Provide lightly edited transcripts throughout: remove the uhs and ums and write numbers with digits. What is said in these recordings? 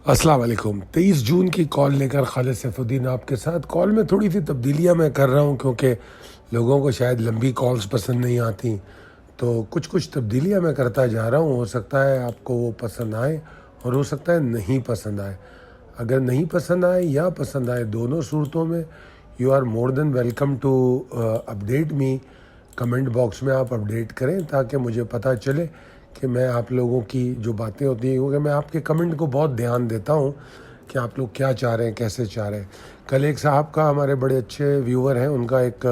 السلام علیکم۔ 23 جون کی کال لے کر خالد سیف الدین آپ کے ساتھ۔ کال میں تھوڑی سی تبدیلیاں میں کر رہا ہوں کیونکہ لوگوں کو شاید لمبی کالز پسند نہیں آتی، تو کچھ تبدیلیاں میں کرتا جا رہا ہوں۔ ہو سکتا ہے آپ کو وہ پسند آئے اور ہو سکتا ہے نہیں پسند آئے۔ اگر نہیں پسند آئے یا پسند آئے، دونوں صورتوں میں you are more than welcome to update me. Comment box میں آپ اپڈیٹ کریں تاکہ مجھے پتہ چلے کہ میں آپ لوگوں کی جو باتیں ہوتی ہیں، کیونکہ میں آپ کے کمنٹ کو بہت دھیان دیتا ہوں کہ آپ لوگ کیا چاہ رہے ہیں، کیسے چاہ رہے ہیں۔ کل ایک صاحب کا، ہمارے بڑے اچھے ویور ہیں، ان کا ایک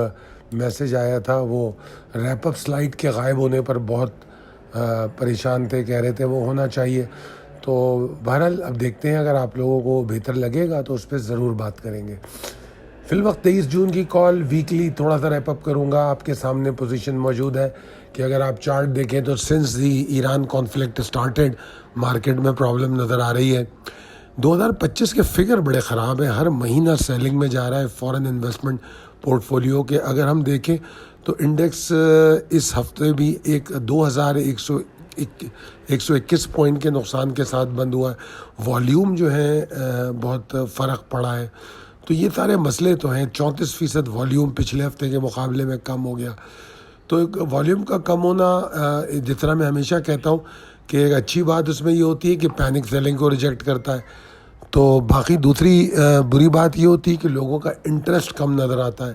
میسیج آیا تھا، وہ ریپ اپ سلائڈ کے غائب ہونے پر بہت پریشان تھے، کہہ رہے تھے وہ ہونا چاہیے۔ تو بہرحال اب دیکھتے ہیں، اگر آپ لوگوں کو بہتر لگے گا تو اس پہ ضرور بات کریں گے۔ فی الوقت 23 جون کی کال ویکلی تھوڑا سا ریپ اپ کروں گا۔ آپ کے سامنے پوزیشن موجود ہے کہ اگر آپ چارٹ دیکھیں تو since the Iran conflict started market میں پرابلم نظر آ رہی ہے۔ 2025 کے فگر بڑے خراب ہیں، ہر مہینہ سیلنگ میں جا رہا ہے فورن انویسٹمنٹ پورٹ فولیو کے۔ اگر ہم دیکھیں تو انڈیکس اس ہفتے بھی 2121 پوائنٹ کے نقصان کے ساتھ بند ہوا ہے۔ والیوم جو ہے بہت فرق پڑا ہے، تو یہ سارے مسئلے تو ہیں۔ 34% والیوم پچھلے ہفتے کے مقابلے میں کم ہو گیا۔ تو والیوم کا کم ہونا، جس طرح میں ہمیشہ کہتا ہوں کہ ایک اچھی بات اس میں یہ ہوتی ہے کہ پینک سیلنگ کو ریجیکٹ کرتا ہے، تو باقی دوسری بری بات یہ ہوتی ہے کہ لوگوں کا انٹرسٹ کم نظر آتا ہے۔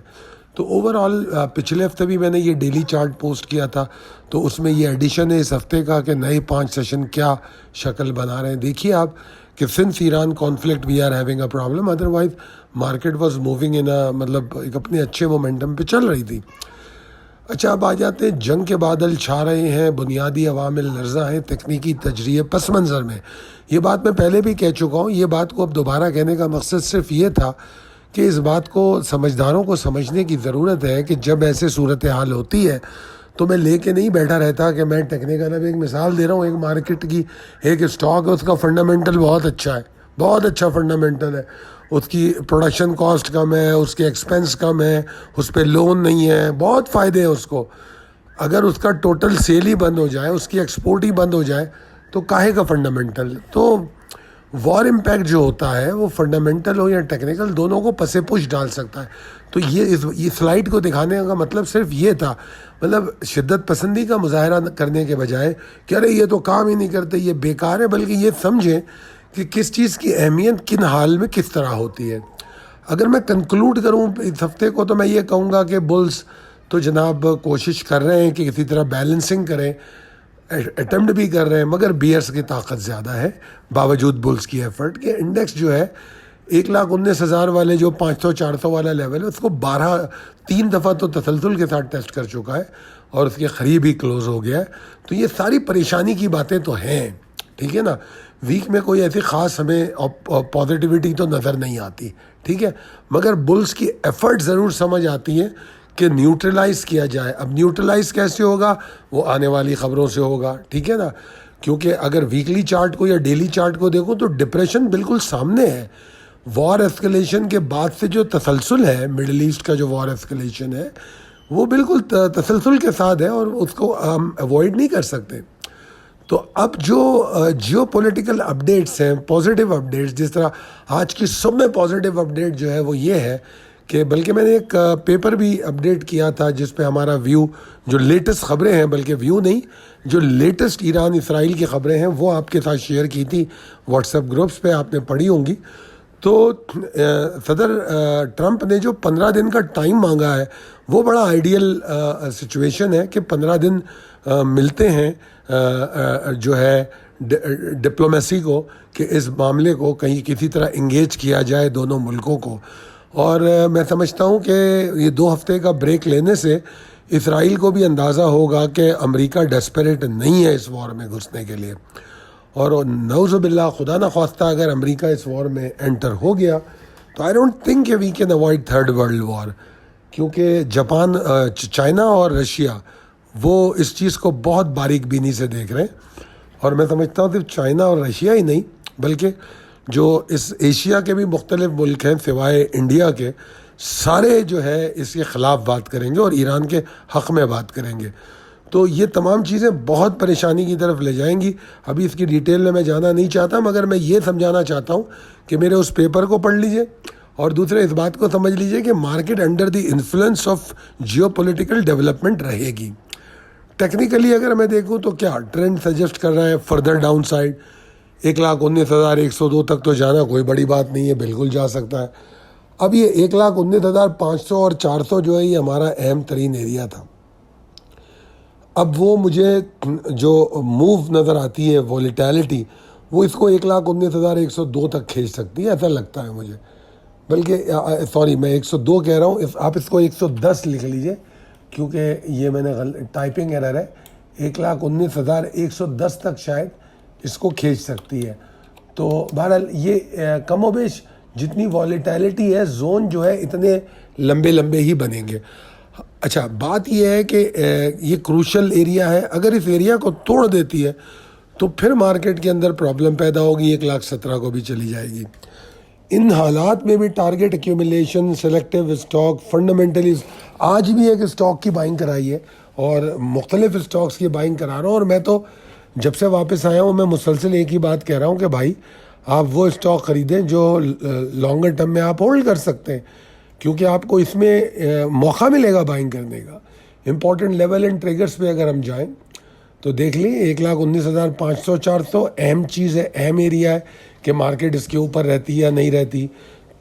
تو اوور آل پچھلے ہفتے بھی میں نے یہ ڈیلی چارٹ پوسٹ کیا تھا، تو اس میں یہ ایڈیشن ہے اس ہفتے کا کہ نئے 5 سیشن کیا شکل بنا رہے ہیں۔ دیکھیے آپ کہ since Iran conflict we are having a problem, otherwise market was moving in مطلب ایک اپنے اچھے مومنٹم پہ چل رہی تھی۔ اچھا، اب آ جاتے ہیں، جنگ کے بادل چھا رہے ہیں، بنیادی عوامل لرزاں ہیں، تکنیکی تجزیے پس منظر میں۔ یہ بات میں پہلے بھی کہہ چکا ہوں، یہ بات کو اب دوبارہ کہنے کا مقصد صرف یہ تھا کہ اس بات کو سمجھداروں کو سمجھنے کی ضرورت ہے کہ جب ایسے صورتحال ہوتی ہے تو میں لے کے نہیں بیٹھا رہتا کہ میں ٹیکنیکل، اب ایک مثال دے رہا ہوں، ایک مارکیٹ کی ایک اسٹاک ہے، اس کا فنڈامنٹل بہت اچھا ہے، بہت اچھا فنڈامنٹل ہے، اس کی پروڈکشن کاسٹ کم ہے، اس کے ایکسپنس کم ہے، اس پہ لون نہیں ہے، بہت فائدے ہیں اس کو۔ اگر اس کا ٹوٹل سیل ہی بند ہو جائے، اس کی ایکسپورٹ ہی بند ہو جائے، تو کاہے کا فنڈامنٹل؟ تو وار امپیکٹ جو ہوتا ہے وہ فنڈامنٹل ہو یا ٹیکنیکل، دونوں کو پس پش ڈال سکتا ہے۔ تو یہ سلائیڈ کو دکھانے کا مطلب صرف یہ تھا، مطلب شدت پسندی کا مظاہرہ کرنے کے بجائے کہ ارے یہ تو کام ہی نہیں کرتے، یہ بیکار ہے، بلکہ یہ سمجھیں کہ کس چیز کی اہمیت کن حال میں کس طرح ہوتی ہے۔ اگر میں کنکلوڈ کروں اس ہفتے کو تو میں یہ کہوں گا کہ بلز تو جناب کوشش کر رہے ہیں کہ کسی طرح بیلنسنگ کریں، اٹمپٹ بھی کر رہے ہیں، مگر بیئرس کی طاقت زیادہ ہے باوجود بلز کی ایفرٹ کے۔ انڈیکس جو ہے 1,19,000 والے جو 500-400 والا لیول ہے، اس کو 3 دفعہ تو تسلسل کے ساتھ ٹیسٹ کر چکا ہے اور اس کے قریب ہی کلوز ہو گیا ہے۔ تو یہ ساری پریشانی کی باتیں تو ہیں، ٹھیک ہے نا۔ ویک میں کوئی ایسی خاص ہمیں پازیٹیوٹی تو نظر نہیں آتی، ٹھیک ہے، مگر بلز کی ایفرٹ ضرور سمجھ آتی ہے کہ نیوٹرلائز کیا جائے۔ اب نیوٹرلائز کیسے ہوگا وہ آنے والی خبروں سے ہوگا، ٹھیک ہے نا، کیونکہ اگر ویکلی چارٹ کو یا ڈیلی چارٹ کو دیکھو تو ڈپریشن بالکل سامنے ہے۔ وار ایسکلیشن کے بعد سے جو تسلسل ہے، مڈل ایسٹ کا جو وار ایسکلیشن ہے وہ بالکل تسلسل کے ساتھ ہے اور اس کو ہم ایوائڈ نہیں کر سکتے۔ تو اب جو جیو پولیٹیکل اپڈیٹس ہیں، پازیٹیو اپڈیٹس، جس طرح آج کی سب میں پازیٹیو اپڈیٹ جو ہے وہ یہ ہے کہ بلکہ میں نے ایک پیپر بھی اپڈیٹ کیا تھا جس پہ ہمارا ویو، جو لیٹسٹ خبریں ہیں، بلکہ ویو نہیں، جو لیٹسٹ ایران اسرائیل کی خبریں ہیں وہ آپ کے ساتھ شیئر کی تھی واٹس ایپ گروپس پہ، آپ نے پڑھی ہوں گی۔ تو صدر ٹرمپ نے جو 15 دن کا ٹائم مانگا ہے وہ بڑا آئیڈیل سچویشن ہے کہ 15 دن ملتے ہیں جو ہے ڈپلومیسی کو، کہ اس معاملے کو کہیں کسی طرح انگیج کیا جائے دونوں ملکوں کو۔ اور میں سمجھتا ہوں کہ یہ 2 ہفتے کا بریک لینے سے اسرائیل کو بھی اندازہ ہوگا کہ امریکہ ڈیسپریٹ نہیں ہے اس وار میں گھسنے کے لیے، اور نعوذ باللہ خدا نہ خواستہ اگر امریکہ اس وار میں انٹر ہو گیا تو آئی ڈونٹ تھنک کہ we can avoid 3rd world war, کیونکہ جاپان، چائنا اور رشیا وہ اس چیز کو بہت باریک بینی سے دیکھ رہے ہیں۔ اور میں سمجھتا ہوں صرف چائنا اور رشیا ہی نہیں، بلکہ جو اس ایشیا کے بھی مختلف ملک ہیں سوائے انڈیا کے، سارے جو ہے اس کے خلاف بات کریں گے اور ایران کے حق میں بات کریں گے۔ تو یہ تمام چیزیں بہت پریشانی کی طرف لے جائیں گی. ابھی اس کی ڈیٹیل میں جانا نہیں چاہتا, مگر میں یہ سمجھانا چاہتا ہوں کہ میرے اس پیپر کو پڑھ لیجئے, اور دوسرے اس بات کو سمجھ لیجئے کہ market under the influence of geopolitical development رہے گی. ٹیکنیکلی اگر میں دیکھوں تو کیا ٹرینڈ سجیسٹ کر رہا ہے فردر ڈاؤن سائڈ, 1,19,102 تک تو جانا کوئی بڑی بات نہیں ہے, بالکل جا سکتا ہے. اب یہ 1,19,500 اور 400 جو ہے یہ ہمارا اہم ترین ایریا تھا. اب وہ مجھے جو موو نظر آتی ہے وولیٹیلٹی, وہ اس کو 1,19,102 تک کھینچ سکتی ہے, ایسا لگتا ہے مجھے. بلکہ سوری, میں 102 کہہ رہا ہوں, آپ اس کو 110 لکھ لیجئے, کیونکہ یہ میں نے ٹائپنگ ایرر ہے. 1,19,110 تک شاید اس کو کھینچ سکتی ہے. تو بہرحال یہ کم و بیش جتنی والیٹیلٹی ہے, زون جو ہے اتنے لمبے لمبے ہی بنیں گے. اچھا, بات یہ ہے کہ یہ کروشل ایریا ہے, اگر اس ایریا کو توڑ دیتی ہے تو پھر مارکیٹ کے اندر پرابلم پیدا ہوگی, 1,17,000 کو بھی چلی جائے گی. ان حالات میں بھی target accumulation, selective stock, fundamentally آج بھی ایک اسٹاک کی بائنگ کرائی ہے اور مختلف اسٹاکس کی بائنگ کرا رہا ہوں. اور میں تو جب سے واپس آیا ہوں میں مسلسل ایک ہی بات کہہ رہا ہوں کہ بھائی آپ وہ اسٹاک خریدیں جو لانگر ٹرم میں آپ ہولڈ کر سکتے ہیں, کیونکہ آپ کو اس میں موقع ملے گا بائنگ کرنے کا. امپورٹنٹ لیول اینڈ ٹریگرز پہ اگر ہم جائیں تو دیکھ لیں 1,19,500 400 اہم چیز ہے, اہم ایریا ہے کہ مارکیٹ اس کے اوپر رہتی ہے یا نہیں رہتی.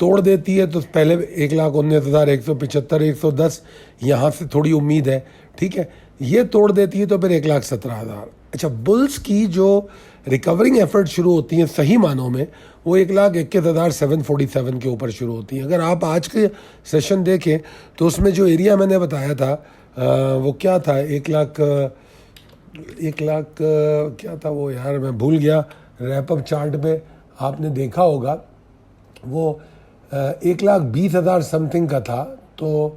توڑ دیتی ہے تو پہلے 1,19,175 110 یہاں سے تھوڑی امید ہے, ٹھیک ہے. یہ توڑ دیتی ہے تو پھر 1,17,000. اچھا, بلز کی جو ریکورنگ ایفرٹ شروع ہوتی ہیں صحیح معنوں میں وہ 1,21,747 کے اوپر شروع ہوتی ہیں. اگر آپ آج کے سیشن دیکھیں تو اس میں جو ایریا میں نے بتایا تھا وہ کیا تھا, 1,00,000 کیا تھا وہ, یار میں بھول گیا. ریپ اپ چارٹ پہ آپ نے دیکھا ہوگا وہ 1,20,000 سم تھنگ کا تھا. تو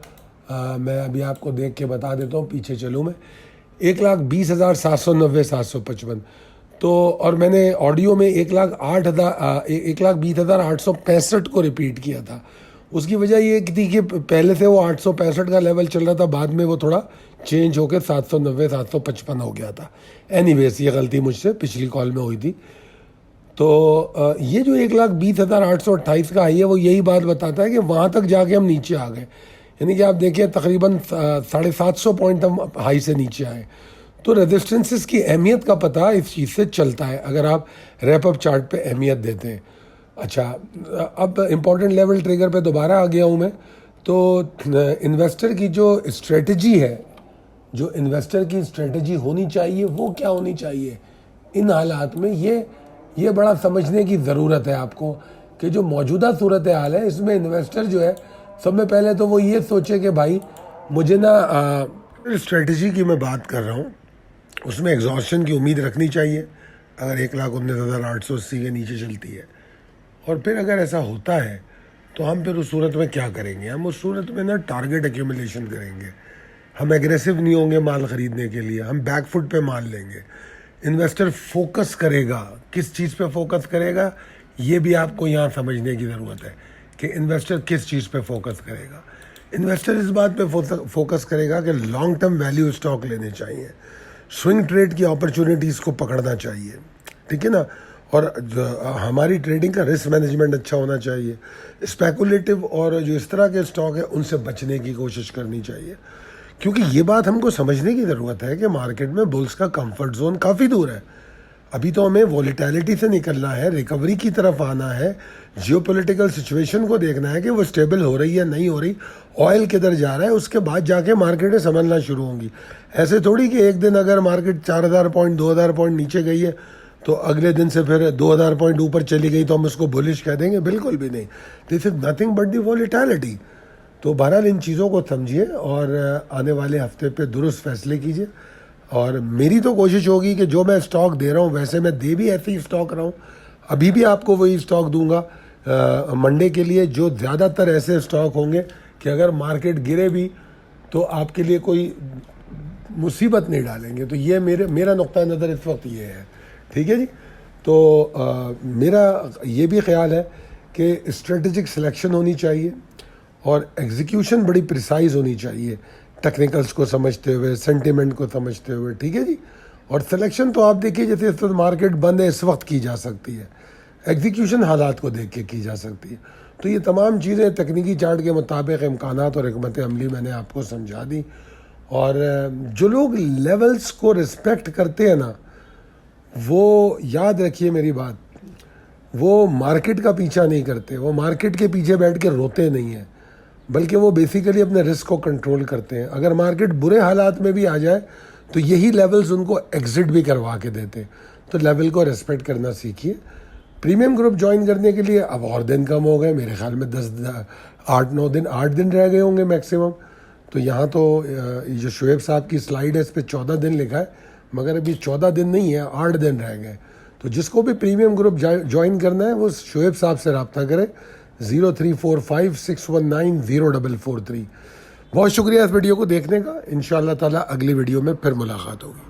میں ابھی آپ کو دیکھ کے بتا دیتا ہوں, پیچھے چلوں میں. 1,20,790 755. تو اور میں نے آڈیو میں 1,20,865 کو ریپیٹ کیا تھا. اس کی وجہ یہ تھی کہ پہلے سے وہ 865 کا لیول چل رہا تھا, بعد میں وہ تھوڑا چینج ہو کے 790 755 ہو گیا تھا. اینی ویز یہ غلطی مجھ سے پچھلی کال میں ہوئی تھی. تو یہ جو 1,20,828 کا آئی ہے وہ یہی بات بتاتا ہے کہ وہاں تک جا کے ہم نیچے آ گئے. یعنی کہ آپ دیکھیں تقریباً 750 پوائنٹ ہم ہائی سے نیچے آئے. تو ریزسٹنسز کی اہمیت کا پتہ اس چیز سے چلتا ہے اگر آپ ریپ اپ چارٹ پہ اہمیت دیتے ہیں. اچھا, اب امپورٹنٹ لیول ٹریگر پہ دوبارہ آ گیا ہوں میں. تو انویسٹر کی جو اسٹریٹجی ہے, جو انویسٹر کی اسٹریٹجی ہونی چاہیے وہ کیا ہونی چاہیے ان حالات میں, یہ بڑا سمجھنے کی ضرورت ہے آپ کو کہ جو موجودہ صورتحال ہے اس میں انویسٹر جو ہے سب میں پہلے تو وہ یہ سوچے کہ بھائی مجھے نا اسٹریٹجی کی میں بات کر رہا ہوں, اس میں ایگزاسشن کی امید رکھنی چاہیے اگر 1,19,880 کے نیچے چلتی ہے. اور پھر اگر ایسا ہوتا ہے تو ہم پھر اس صورت میں کیا کریں گے, ہم اس صورت میں نا ٹارگٹ ایکیومولیشن کریں گے. ہم ایگریسو نہیں ہوں گے مال خریدنے کے لیے, ہم بیک فٹ پہ مال لیں گے. انویسٹر فوکس کرے گا, کس چیز پہ فوکس کرے گا یہ بھی آپ کو یہاں سمجھنے کی ضرورت ہے کہ انویسٹر کس چیز پہ فوکس کرے گا. انویسٹر اس بات پہ فوکس کرے گا کہ لانگ ٹرم ویلیو اسٹاک لینے چاہیے, سوئنگ ٹریڈ کی اپرچونیٹیز کو پکڑنا چاہیے, ٹھیک ہے نا. اور ہماری ٹریڈنگ کا رسک مینجمنٹ اچھا ہونا چاہیے. اسپیکولیٹو اور جو اس طرح کے اسٹاک ہیں ان سے بچنے کی کوشش کرنی چاہیے, کیونکہ یہ بات ہم کو سمجھنے کی ضرورت ہے کہ مارکیٹ میں بلز کا کمفرٹ زون کافی دور ہے. ابھی تو ہمیں وولیٹیلٹی سے نکلنا ہے, ریکوری کی طرف آنا ہے, جیو پولیٹیکل سچویشن کو دیکھنا ہے کہ وہ اسٹیبل ہو رہی ہے نہیں ہو رہی, آئل کدھر جا رہا ہے, اس کے بعد جا کے مارکیٹیں سنبھلنا شروع ہوں گی. ایسے تھوڑی کہ ایک دن اگر مارکیٹ 4,000 پوائنٹ 2,000 پوائنٹ نیچے گئی ہے تو اگلے دن سے پھر 2,000 پوائنٹ اوپر چلی گئی تو ہم اس کو بولش کہہ دیں گے, بالکل بھی نہیں. دس از نتھنگ بٹ دی وولیٹیلٹی. تو بہرحال ان چیزوں کو سمجھیے اور آنے والے ہفتے پہ درست فیصلے کیجیے. اور میری تو کوشش ہوگی کہ جو میں اسٹاک دے رہا ہوں ویسے میں دے بھی ایسے ہی اسٹاک رہا ہوں. ابھی بھی آپ کو وہی اسٹاک دوں گا منڈے کے لیے, جو زیادہ تر ایسے اسٹاک ہوں گے کہ اگر مارکیٹ گرے بھی تو آپ کے لیے کوئی مصیبت نہیں ڈالیں گے. تو یہ میرا نقطہ نظر اس وقت یہ ہے, ٹھیک ہے جی. تو میرا یہ بھی خیال ہے کہ اسٹریٹجک سلیکشن ہونی چاہیے اور ایگزیکیوشن بڑی پریسائز ہونی چاہیے ٹیکنیکلس کو سمجھتے ہوئے, سینٹیمنٹ کو سمجھتے ہوئے, ٹھیک ہے جی. اور سلیکشن تو آپ دیکھیے جیسے اس وقت مارکیٹ بند ہے اس وقت کی جا سکتی ہے, ایگزیکیوشن حالات کو دیکھ کے کی جا سکتی ہے. تو یہ تمام چیزیں تکنیکی چارٹ کے مطابق امکانات اور حکمت عملی میں نے آپ کو سمجھا دی. اور جو لوگ لیولز کو رسپیکٹ کرتے ہیں نا, وہ یاد رکھیے میری بات, وہ مارکیٹ کا پیچھا نہیں کرتے, وہ مارکیٹ کے پیچھے بیٹھ کے روتے نہیں ہیں, بلکہ وہ بیسیکلی اپنے رسک کو کنٹرول کرتے ہیں. اگر مارکیٹ برے حالات میں بھی آ جائے تو یہی لیولز ان کو ایگزٹ بھی کروا کے دیتے. تو لیول کو ریسپیکٹ کرنا سیکھیے. پریمیم گروپ جوائن کرنے کے لیے اب اور دن کم ہو گئے, میرے خیال میں 8 دن رہ گئے ہوں گے میکسیمم. تو یہاں تو یہ جو شعیب صاحب کی سلائیڈ ہے اس پہ 14 دن لکھا ہے, مگر ابھی 14 دن نہیں ہے, 8 دن رہ گئے. تو جس کو بھی پریمیم گروپ جوائن کرنا ہے وہ شعیب صاحب سے رابطہ کرے, 0345619043. بہت شکریہ اس ویڈیو کو دیکھنے کا. انشاءاللہ تعالی اگلی ویڈیو میں پھر ملاقات ہوگی.